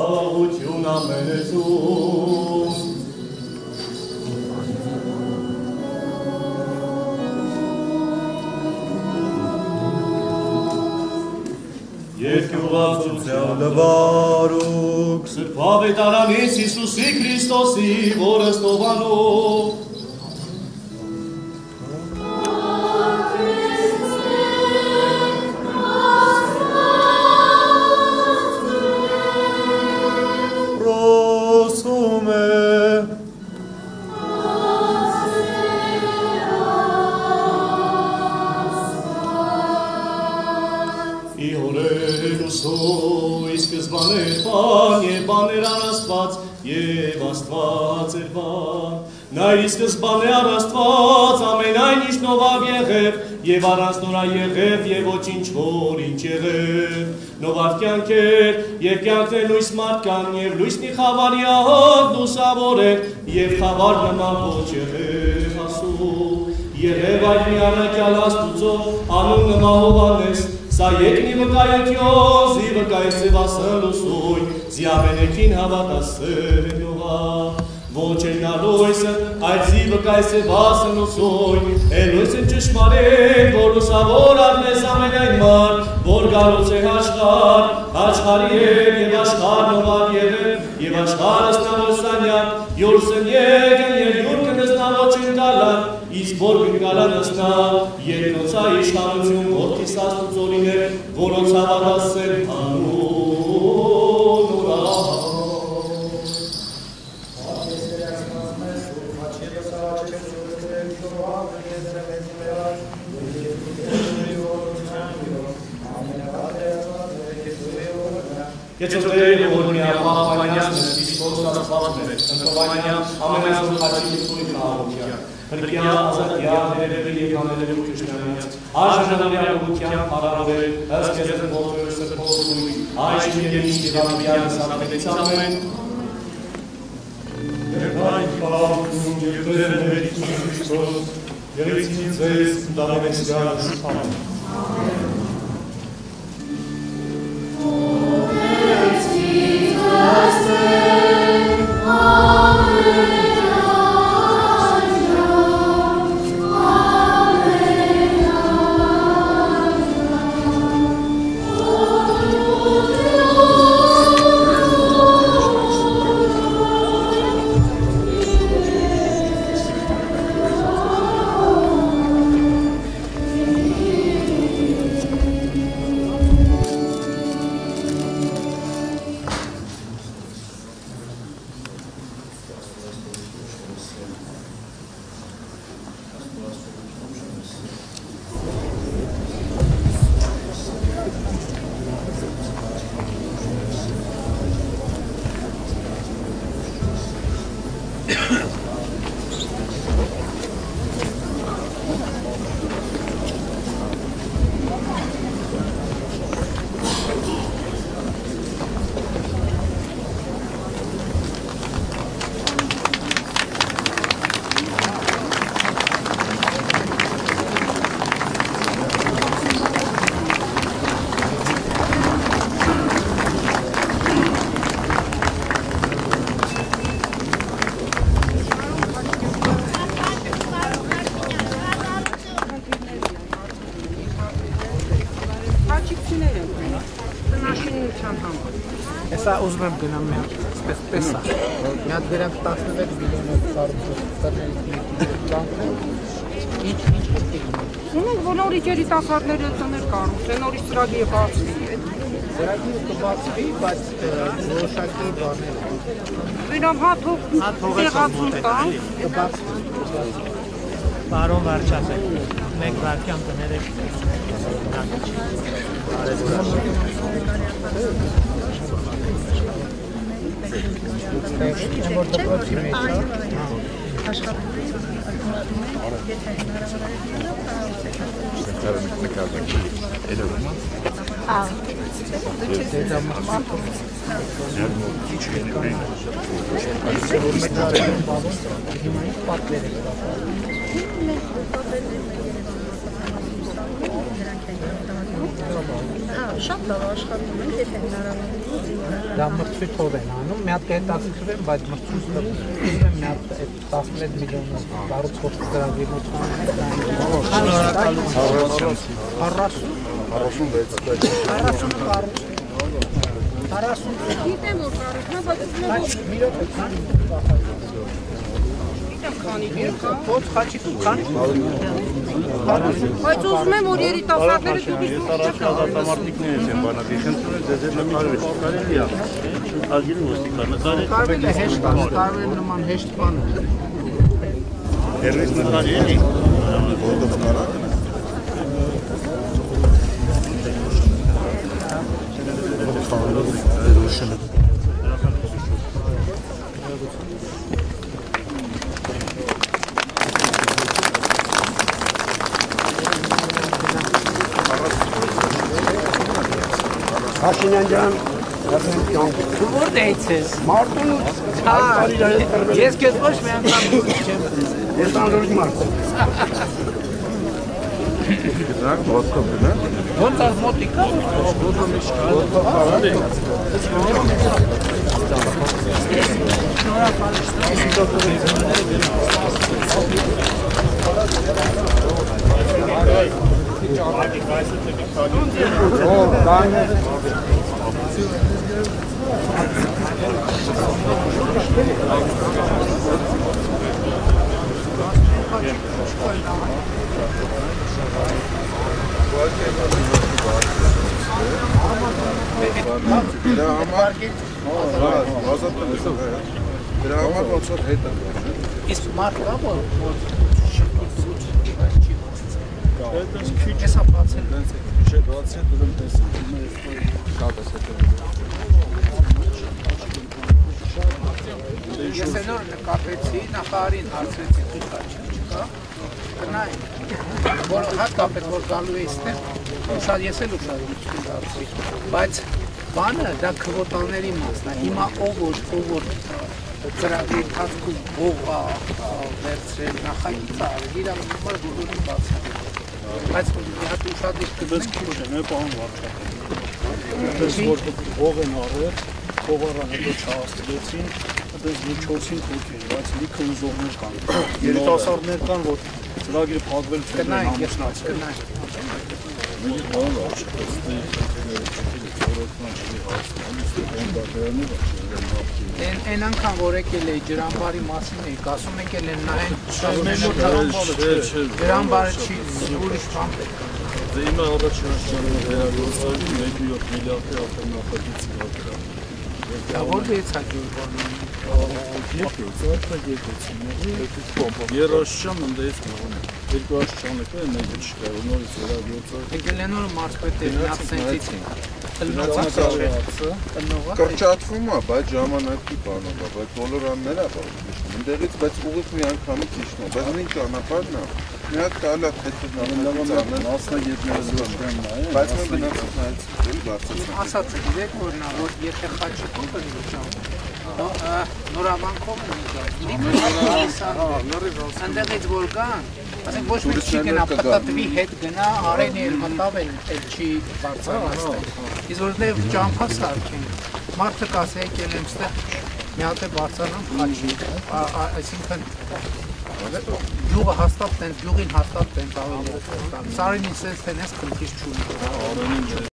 աղություն ամենեցում։ Երկյուղացության լվարուկ Սրբավետարանից Հիսուսի Քրիստոսի, որը ստովանով Պրոսում է Սկզբան էր բան, և բաներ առաստված, և աստված էր բան։ Նա իր սկզբան է առաստված, ամենայն իշնով ավ եղև, և առանց նորա եղև, և ոչինչ որ ինչ եղև։ Նովարդ կյանք էր, և կյանքն է լույս մարդկան, և լույսնի խավարյակ լուսավոր էր, և խավար նման ոչ եղև ասու։ Եղև այդ միառակյալ Աստուծո, անուն նման Հովհաննես, Սա եկնի վկայություն, զի վկայեց սևասն ուսույն, զի ամենեքին հավատասեն յովա։ Ոչ էլ նա լույսը, այլ զի վկայեց սևասն ուսույն, լույսն ճշմարիտ, որ լուսավոր արնես ամենայն մար, որ գալուց է աշխար, աշխարի էր և աշխար նովար եղև, և աշխարը ստավոր սանյակ, յուրսն եկն և յուրկն ըսնավոր չընկալան, իսկ որ գնկալան ըսնա, երկնոցա իշխանություն, որդիս Աստուծորին է, որոնց հավատասեն անուն ուրա։ Կեչոստերի որնի ապահավանյան Հիսուս Աստված մեր, ընկովանյան ամենազորքաչի Հիսուի կահավության, հրկյա, ազատյա, ներևի և աներևի կշնանյաց, աժնանավյա ուղության հարարովել, ըստ կեզն ողջոր սրբով ույն, այժմ և միշտ և ամբյանը սարավետից ամեն, Աղթում և Տեր մեր Հիսուս Քրիստոս, եղեցին ձեզ դարամեսյալս, ամեն։ Հեսա ուզում եմ գնամ մի հատ տեսա։ Մի հատ գրանք 16 միլիոնով ծառուց ինչ պետք է գնա։ Ունենք բոլոր երիտասարդները տներ կառուցեն, նորից ծրագիրը բացվի։ Ծրագիրը կբացվի, բայց որոշակի բաներ։ Վերամ հաթող տեղացում տանք, կբացվի։ Պարոն վարչապետ, մեկ վարքյան կներեք։ Որ դպրոցի մեջ շատ լավ աշխատում ենք, եթե հնարավոր դա մրցույթով են անում, մի հատ կհետաքրքրվեմ, բայց մրցույթով ուզում եմ մի հատ 16 միլիոնով կառուցող ծրագիրներ Գիտեմ որ կառուցում, բայց մի րոպե քանի երկա։ Ո՞ց խաչի դու քանի։ Բայց ուզում եմ որ երիտասարդները դուրս Ազատամարտիկներից են բանակի խնդրում են ձեզ նկարվել, կարելի է ագիրը ոստիկանը Կարվել է հեշտ անը, կարվել նման հեշտ բան է։ Հերվես նկարի էլի։ Փաշինյան ջան, Որտե այցես։ Մարտունուց։ Ես քեզ ոչ մի անգամ չեմ։ Ես անորոշ մարդ եմ։ Դրանք ոսկով են։ Ոնց ար մոտիկա։ Դրա համար ոնց որ հետ է։ Իսկ մարդ կա որ Հեսա բացել Չէ, բացել դրում տեսել։ Ես նոր նկատեցի, նախարարին հարցրեցի դուք չկա։ Գնային։ Որ հատկապես որ գալու է այստեղ, շատ ես էլ ուշադրություն դարձրի։ Բայց բանը դա քվոտաների մասն է։ Հիմա ով որ ծրագրի ընթացքում ողա վերցրել նախագիծը արել, իրավ նորմալ բոլորին բացել։ Բայց մի հատ ուշադիր կգնենք պահան վարդակը։ Այդպես որ ող են արել, ողարան հետո չհասցրեցին, այդպես մի 4-5 հոգի էր, բայց լիքը ուզողներ կան։ Երիտասարդներ կան, որ ծրագիրը փակվել չէ համոզնացել։ Են անգամ որ եկել է ջրամբարի մասին եք, ասում եկել են նայեն ջրամբարը չի ուրիշ բան պետք է։ Դե իմը առաջին աշճարը վերագործարի 1.7 միլիարդի ապեր նախագիծ իրակրան։ Որտեղից հաջող Երաշչան ընդդեից մողոն է։ Երկու աշճանը կա, նեգը չկա, նորից վերագործարի։ եկել են որ մարսպետերին ակսենտից են։ Կրճատվում է, բայց ժամանակի բանով է, բայց բոլոր անները ընդեղից, բայց ուղիղ մի անգամի ճիշտ է, բայց ինչ ճանապարհն է, մի հատ տալա հետո մասնագետները զորքեն նայեն, բայց մենք գնացինք նայեցինք, բարձրացանք։ Ասած եք որ նա որ եթե խաչիկով են միջան, նորավանքով են միջան, ընդեղից որ կան, ասենք ոչ մեկ չի գնա, պտտվի հետ գնա, արենի էլ մտավ էլ չի բարձրանացնել, իսկ որտեղ ճամփա սարքեն, մարդը կասե եկել եմ ստեղ, մի հատ է բարձրանամ խաչի, այսինքն գյուղը հաստատ տենց, գյուղին հաստատ տենց ավելի, սարինի սենց տենց խնդիր չունի։